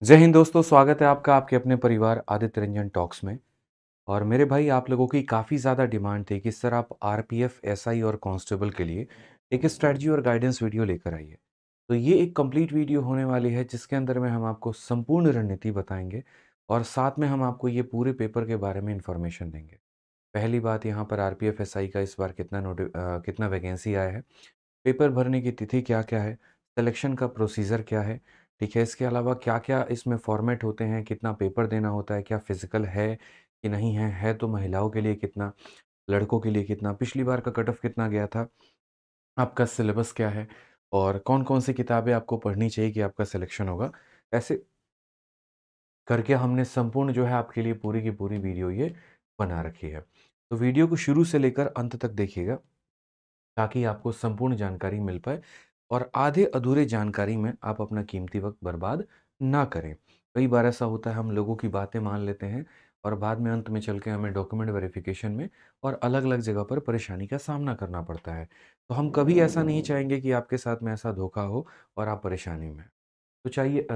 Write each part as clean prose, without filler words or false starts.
जय हिंद दोस्तों, स्वागत है आपका आपके अपने परिवार आदित्य रंजन टॉक्स में। और मेरे भाई, आप लोगों की काफ़ी ज़्यादा डिमांड थी कि सर आप आरपीएफ, एसआई और कांस्टेबल के लिए एक स्ट्रेटजी और गाइडेंस वीडियो लेकर आइए। तो ये एक कंप्लीट वीडियो होने वाली है जिसके अंदर में हम आपको संपूर्ण रणनीति बताएंगे और साथ में हम आपको ये पूरे पेपर के बारे में इंफॉर्मेशन देंगे। पहली बात, यहाँ पर आरपीएफ एसआई का इस बार कितना वैकेंसी आया है, पेपर भरने की तिथि क्या-क्या है, सिलेक्शन का प्रोसीजर क्या है, ठीक है? इसके अलावा क्या-क्या इसमें फॉर्मेट होते हैं, कितना पेपर देना होता है, क्या फिज़िकल है कि नहीं है तो महिलाओं के लिए कितना, लड़कों के लिए कितना, पिछली बार का कट ऑफ कितना गया था, आपका सिलेबस क्या है और कौन-कौन सी किताबें आपको पढ़नी चाहिए कि आपका सिलेक्शन होगा। ऐसे करके हमने संपूर्ण जो है आपके लिए पूरी की पूरी वीडियो ये बना रखी है। तो वीडियो को शुरू से लेकर अंत तक देखिएगा ताकि आपको संपूर्ण जानकारी मिल पाए और आधे अधूरे जानकारी में आप अपना कीमती वक्त बर्बाद ना करें। कई बार ऐसा होता है, हम लोगों की बातें मान लेते हैं और बाद में अंत में चल के हमें डॉक्यूमेंट वेरिफिकेशन में और अलग-अलग जगह पर परेशानी का सामना करना पड़ता है। तो हम कभी ऐसा नहीं चाहेंगे कि आपके साथ में ऐसा धोखा हो और आप परेशानी में। तो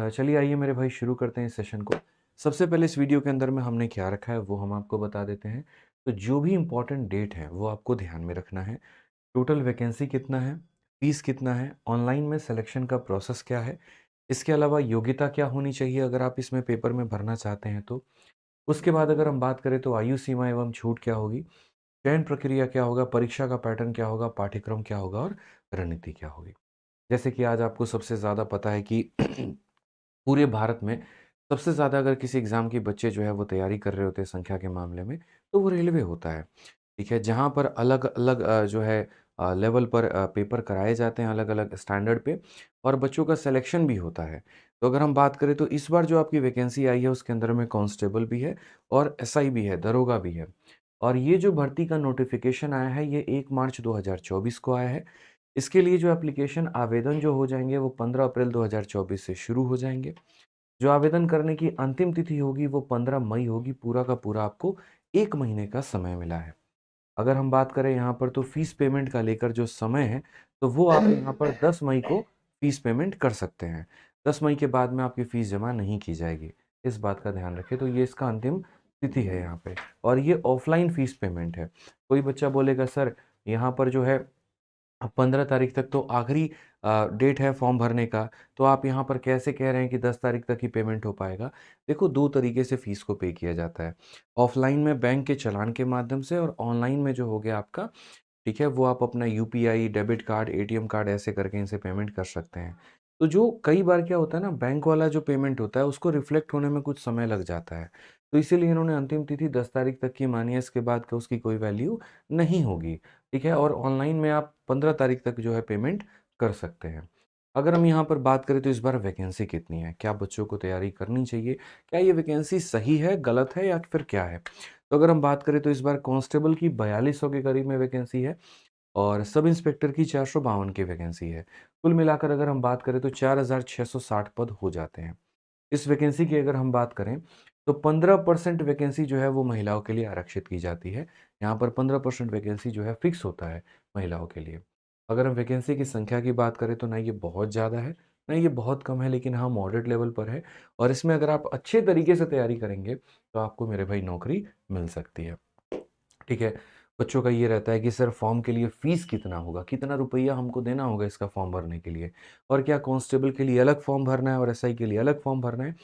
चलिए आइए मेरे भाई, शुरू करते हैं इस सेशन को। सबसे पहले इस वीडियो के अंदर में हमने क्या रखा है वो हम आपको बता देते हैं। तो जो भी इम्पोर्टेंट डेट है वो आपको ध्यान में रखना है। टोटल वैकेंसी कितना है, फीस कितना है, ऑनलाइन में सिलेक्शन का प्रोसेस क्या है, इसके अलावा योग्यता क्या होनी चाहिए अगर आप इसमें पेपर में भरना चाहते हैं तो। उसके बाद अगर हम बात करें तो आयु सीमा एवं छूट क्या होगी, चयन प्रक्रिया क्या होगा, परीक्षा का पैटर्न क्या होगा, पाठ्यक्रम क्या होगा और रणनीति क्या होगी। जैसे कि आज आपको सबसे ज़्यादा पता है कि पूरे भारत में सबसे ज़्यादा अगर किसी एग्ज़ाम के बच्चे जो है वो तैयारी कर रहे होते हैं संख्या के मामले में, तो वो रेलवे होता है। ठीक है? जहाँ पर अलग-अलग जो है लेवल पर पेपर कराए जाते हैं अलग-अलग स्टैंडर्ड पे और बच्चों का सिलेक्शन भी होता है। तो अगर हम बात करें तो इस बार जो आपकी वैकेंसी आई है उसके अंदर में कांस्टेबल भी है और एसआई भी है, दरोगा भी है। और ये जो भर्ती का नोटिफ़िकेशन आया है ये 1 मार्च 2024 को आया है। इसके लिए जो एप्लीकेशन आवेदन जो हो जाएँगे वो 15 अप्रैल 2024 से शुरू हो जाएँगे। जो आवेदन करने की अंतिम तिथि होगी वो 15 मई होगी, पूरा का पूरा आपको 1 महीने का समय मिला है। अगर हम बात करें यहाँ पर तो फ़ीस पेमेंट का लेकर जो समय है, तो वो आप यहाँ पर 10 मई को फ़ीस पेमेंट कर सकते हैं। 10 मई के बाद में आपकी फ़ीस जमा नहीं की जाएगी। इस बात का ध्यान रखें, तो ये इसका अंतिम तिथि है यहाँ पे और ये ऑफ़लाइन फ़ीस पेमेंट है। कोई बच्चा बोलेगा सर यहाँ पर जो है 15 तारीख तक तो आखिरी डेट है फॉर्म भरने का, तो आप यहाँ पर कैसे कह रहे हैं कि 10 तारीख तक ही पेमेंट हो पाएगा? देखो, 2 तरीके से फ़ीस को पे किया जाता है। ऑफ़लाइन में बैंक के चालान के माध्यम से और ऑनलाइन में जो हो गया आपका, ठीक है? वो आप अपना UPI, debit card, ATM card ऐसे करके इनसे पेमेंट कर सकते हैं। तो जो कई बार क्या होता है ना, बैंक वाला जो पेमेंट होता है उसको रिफ्लेक्ट होने में कुछ समय लग जाता है। तो इसीलिए इन्होंने अंतिम तिथि 10 तारीख तक की मानी है, इसके बाद का उसकी कोई वैल्यू नहीं होगी, ठीक है? और ऑनलाइन में आप 15 तारीख तक जो है पेमेंट कर सकते हैं। अगर हम यहाँ पर बात करें तो इस बार वैकेंसी कितनी है? क्या बच्चों को तैयारी करनी चाहिए? क्या ये वैकेंसी सही है, गलत है या फिर क्या है? तो अगर हम बात करें तो इस बार कांस्टेबल की 4200 के करीब में वैकेंसी है और सब इंस्पेक्टर की 452 की वैकेंसी है। कुल मिलाकर अगर हम बात करें तो 4660 पद हो जाते हैं। इस वैकेंसी की अगर हम बात करें तो 15% वैकेंसी जो है वो महिलाओं के लिए आरक्षित की जाती है। यहाँ पर 15% वैकेंसी जो है फिक्स होता है महिलाओं के लिए। अगर हम वैकेंसी की संख्या की बात करें तो ना ये बहुत ज़्यादा है, ना ये बहुत कम है, लेकिन हाँ मॉडरेट लेवल पर है और इसमें अगर आप अच्छे तरीके से तैयारी करेंगे तो आपको मेरे भाई नौकरी मिल सकती है। ठीक है? बच्चों का ये रहता है कि सर फॉर्म के लिए फ़ीस कितना होगा? कितना रुपया हमको देना होगा इसका फॉर्म भरने के लिए? और क्या कांस्टेबल के लिए अलग फॉर्म भरना है और एसआई के लिए अलग फॉर्म भरना है?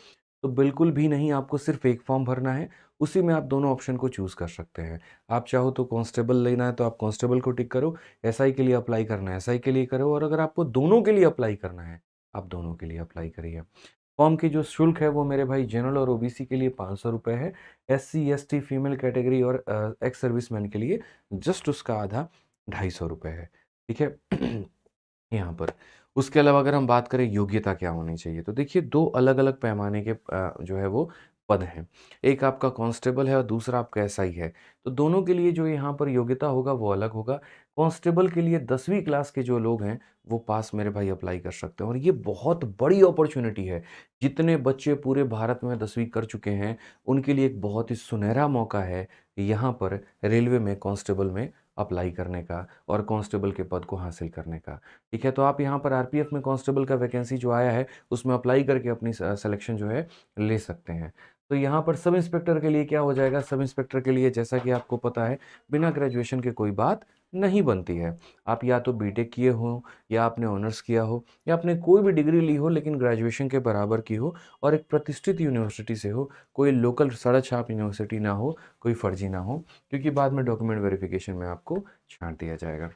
तो बिल्कुल भी नहीं, आपको सिर्फ़ एक फॉर्म भरना है, उसी में आप दोनों ऑप्शन को चूज़ कर सकते हैं। आप चाहो तो कांस्टेबल लेना है तो आप कांस्टेबल को टिक करो, एसआई के लिए अप्लाई करना है, एसआई के लिए करो और अगर आपको दोनों के लिए अप्लाई करना है, आप दोनों के लिए अप्लाई करिए। फॉर्म की जो शुल्क है वो मेरे भाई जनरल और ओबीसी के लिए ₹500 है, एससी, एसटी, फीमेल कैटेगरी और एक्स सर्विसमैन के लिए जस्ट उसका आधा ₹250 है। ठीक है? यहाँ पर। उसके अलावा अगर हम बात करें योग्यता क्या होनी चाहिए, तो देखिए 2 अलग-अलग पैमाने के जो है वो पद हैं। एक आपका कांस्टेबल है और दूसरा आपका एसआई है। तो दोनों के लिए जो यहाँ पर योग्यता होगा वो अलग होगा। कांस्टेबल के लिए 10वीं क्लास के जो लोग हैं वो पास मेरे भाई अप्लाई कर सकते हैं और ये बहुत बड़ी अपॉर्च्युनिटी है। जितने बच्चे पूरे भारत में 10वीं कर चुके हैं, उनके लिए एक बहुत ही सुनहरा मौका है यहाँ पर रेलवे में कांस्टेबल में अप्लाई करने का और कांस्टेबल के पद को हासिल करने का। ठीक है, तो आप यहाँ पर आरपीएफ में कांस्टेबल का वैकेंसी जो आया है उसमें अप्लाई करके अपनी सिलेक्शन जो है ले सकते हैं। तो यहाँ पर सब इंस्पेक्टर के लिए क्या हो जाएगा, सब इंस्पेक्टर के लिए जैसा कि आपको पता है बिना ग्रेजुएशन के कोई बात नहीं बनती है। आप या तो बीटेक किए हो, या आपने ऑनर्स किया हो, या आपने कोई भी डिग्री ली हो लेकिन ग्रेजुएशन के बराबर की हो और एक प्रतिष्ठित यूनिवर्सिटी से हो, कोई लोकल सड़क छाप यूनिवर्सिटी ना हो, कोई फर्जी ना हो, क्योंकि बाद में डॉक्यूमेंट वेरिफिकेशन में आपको छांट दिया जाएगा।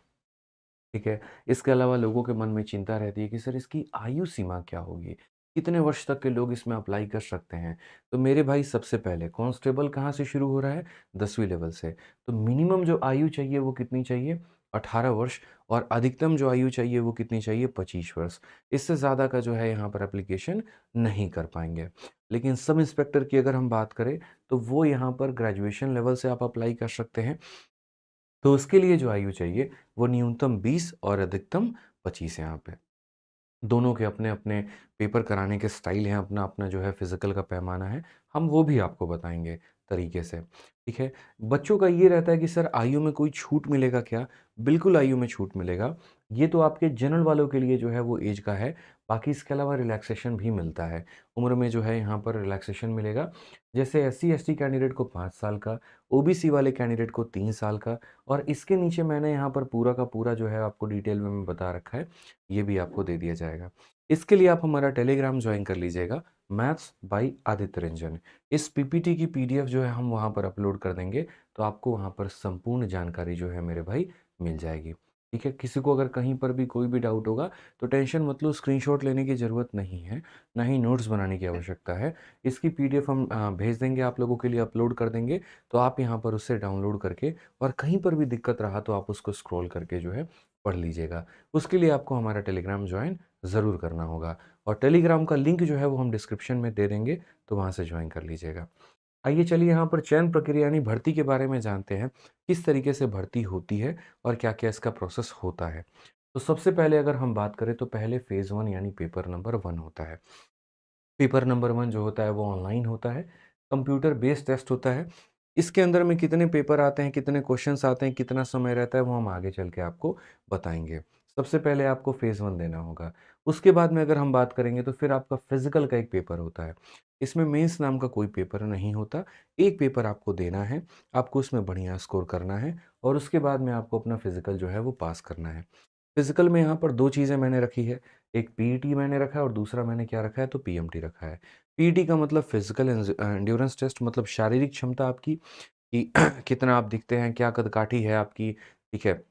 ठीक है। इसके अलावा लोगों के मन में चिंता रहती है कि सर इसकी आयु सीमा क्या होगी? कितने वर्ष तक के लोग इसमें अप्लाई कर सकते हैं? तो मेरे भाई सबसे पहले कांस्टेबल कहाँ से शुरू हो रहा है? 10वीं लेवल से। तो मिनिमम जो आयु चाहिए वो कितनी चाहिए? 18 वर्ष। और अधिकतम जो आयु चाहिए वो कितनी चाहिए? 25 वर्ष। इससे ज़्यादा का जो है यहाँ पर एप्लीकेशन नहीं कर पाएँगे। लेकिन सब इंस्पेक्टर की अगर हम बात करें तो वो यहाँ पर ग्रेजुएशन लेवल से आप अप्लाई कर सकते हैं। तो उसके लिए जो आयु चाहिए वो न्यूनतम 20 और अधिकतम 25 है यहाँ पे। दोनों के अपने-अपने पेपर कराने के स्टाइल हैं, अपना-अपना जो है फ़िज़िकल का पैमाना है, हम वो भी आपको बताएँगे तरीके से, ठीक है? बच्चों का ये रहता है कि सर आयु में कोई छूट मिलेगा क्या? बिल्कुल आयु में छूट मिलेगा। ये तो आपके जनरल वालों के लिए जो है वो ऐज का है, बाकी इसके अलावा रिलैक्सेशन भी मिलता है। उम्र में जो है यहाँ पर रिलैक्सेशन मिलेगा, जैसे एससी-एसटी कैंडिडेट को 5 साल का, ओबीसी वाले कैंडिडेट को 3 साल का और इसके नीचे मैंने यहाँ पर पूरा का पूरा जो है आपको डिटेल में मैं बता रखा है, ये भी आपको दे दिया जाएगा। इसके लिए आप हमारा टेलीग्राम जॉइन कर लीजिएगा, मैथ्स बाय आदित्य रंजन। इस पीपीटी की पीडीएफ जो है हम वहाँ पर अपलोड कर देंगे, तो आपको वहाँ पर संपूर्ण जानकारी जो है मेरे भाई मिल जाएगी। ठीक है? किसी को अगर कहीं पर भी कोई भी डाउट होगा, तो टेंशन मत लो, स्क्रीनशॉट लेने की ज़रूरत नहीं है, ना ही नोट्स बनाने की आवश्यकता है। इसकी पीडीएफ हम भेज देंगे आप लोगों के लिए, अपलोड कर देंगे, तो आप यहाँ पर उससे डाउनलोड करके और कहीं पर भी दिक्कत रहा तो आप उसको स्क्रॉल करके जो है पढ़ लीजिएगा। उसके लिए आपको हमारा टेलीग्राम जॉइन ज़रूर करना होगा और टेलीग्राम का लिंक जो है वो हम डिस्क्रिप्शन में दे देंगे, तो वहाँ से जॉइन कर लीजिएगा। आइए चलिए यहाँ पर चयन प्रक्रिया यानी भर्ती के बारे में जानते हैं, किस तरीके से भर्ती होती है और क्या-क्या इसका प्रोसेस होता है। तो सबसे पहले अगर हम बात करें तो पहले फ़ेज़ 1 यानी पेपर नंबर 1 होता है। पेपर नंबर 1 जो होता है वो ऑनलाइन होता है, कंप्यूटर बेस्ड टेस्ट होता है। इसके अंदर में कितने पेपर आते हैं, कितने क्वेश्चन्स आते हैं, कितना समय रहता है वो हम आगे चल के आपको बताएँगे। सबसे पहले आपको फ़ेज़ 1 देना होगा। उसके बाद में अगर हम बात करेंगे तो फिर आपका फ़िज़िकल का एक पेपर होता है। इसमें मेंस नाम का कोई पेपर नहीं होता, एक पेपर आपको देना है, आपको उसमें बढ़िया स्कोर करना है और उसके बाद में आपको अपना फ़िज़िकल जो है वो पास करना है। फिज़िकल में यहाँ पर 2 चीज़ें मैंने रखी है, एक पीईटी मैंने रखा है और दूसरा मैंने क्या रखा है तो पीएमटी रखा है। पीईटी का मतलब फिज़िकल एंड्योरेंस टेस्ट मतलब शारीरिक क्षमता आपकी कि कितना आप दिखते हैं, क्या कद-काठी है आपकी, ठीक है?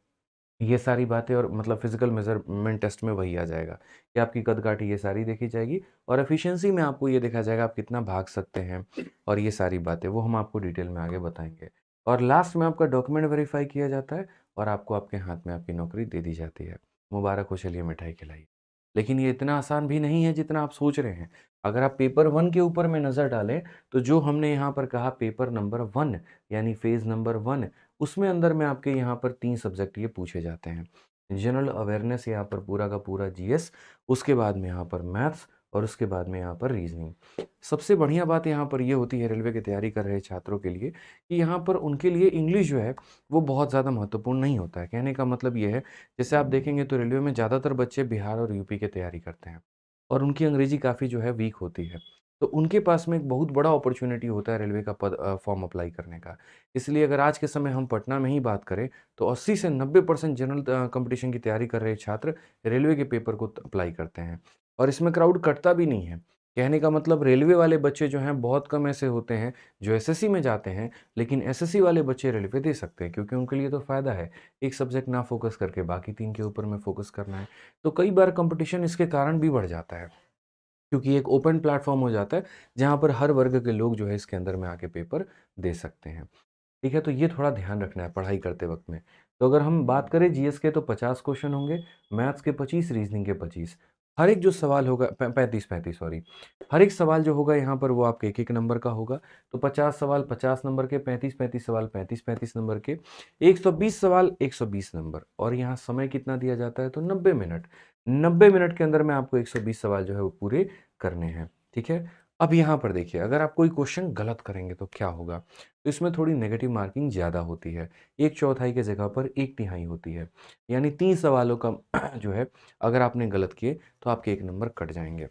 ये सारी बातें और मतलब फिज़िकल मेज़रमेंट टेस्ट में वही आ जाएगा कि आपकी कद-काठी ये सारी देखी जाएगी और एफिशिएंसी में आपको ये देखा जाएगा आप कितना भाग सकते हैं और ये सारी बातें, वो हम आपको डिटेल में आगे बताएँगे। और लास्ट में आपका डॉक्यूमेंट वेरीफ़ाई किया जाता है और आपको आपके हाथ में आपकी नौकरी दे दी जाती है। मुबारक हो, चलिए मिठाई खिलाइए। लेकिन ये इतना आसान भी नहीं है जितना आप सोच रहे हैं। अगर आप पेपर 1 के ऊपर में नज़र डालें, तो जो हमने यहाँ पर कहा पेपर नंबर 1 यानी फ़ेज़ नंबर 1 उसमें अंदर में आपके यहाँ पर 3 सब्जेक्ट ये पूछे जाते हैं। जनरल अवेयरनेस यहाँ पर पूरा का पूरा जीएस, उसके बाद में यहाँ पर मैथ्स और उसके बाद में यहाँ पर रीज़निंग। सबसे बढ़िया बात यहाँ पर ये होती है रेलवे की तैयारी कर रहे छात्रों के लिए कि यहाँ पर उनके लिए इंग्लिश जो है वो बहुत ज़्यादा महत्वपूर्ण नहीं होता है। कहने का मतलब ये है, जैसे आप देखेंगे तो रेलवे में ज़्यादातर बच्चे बिहार और यूपी की तैयारी करते हैं और उनकी अंग्रेज़ी काफ़ी जो है वीक होती है। तो उनके पास में एक बहुत बड़ा अपॉर्च्युनिटी होता है रेलवे का फॉर्म अप्लाई करने का। इसलिए अगर आज के समय हम पटना में ही बात करें, तो 80 से 90% जनरल कॉम्पिटिशन की तैयारी कर रहे छात्र रेलवे के पेपर को अप्लाई करते हैं और इसमें क्राउड कटता भी नहीं है। कहने का मतलब रेलवे वाले बच्चे जो हैं बहुत कम ऐसे होते हैं जो एसएससी में जाते हैं, लेकिन एसएससी वाले बच्चे रेलवे दे सकते हैं क्योंकि उनके लिए तो फ़ायदा है। एक सब्जेक्ट ना फ़ोकस करके बाकी 3 के ऊपर में फ़ोकस करना है। तो कई बार कॉम्पिटिशन इसके कारण भी बढ़ जाता है। क्योंकि एक ओपन प्लेटफ़ॉर्म हो जाता है, जहाँ पर हर वर्ग के लोग जो है इसके अंदर में आके पेपर दे सकते हैं। ठीक है? तो ये थोड़ा ध्यान रखना है पढ़ाई करते वक़्त में। तो अगर हम बात करें जीएस के तो 50 क्वेश्चन होंगे, मैथ्स के 25, रीज़निंग के 25। हर एक जो सवाल होगा 35-35 सॉरी। हर एक सवाल जो होगा यहाँ पर वो आपके 1-1 नंबर का होगा। तो 50 सवाल 50 नंबर के, 35-35 सवाल 35-35 नंबर के, 120 सवाल 120 नंबर और यहाँ समय कितना दिया जाता है तो 90 मिनट। 90 मिनट के अंदर में आपको 120 सवाल जो है वो पूरे करने हैं। ठीक है? अब यहाँ पर देखिए, अगर आप कोई क्वेश्चन गलत करेंगे तो क्या होगा? तो इसमें थोड़ी नेगेटिव मार्किंग ज़्यादा होती है। 1/4 की जगह पर 1/3 होती है। यानी 30 सवालों का जो है, अगर आपने गलत किए तो आपके 1 नंबर कट जाएँगे।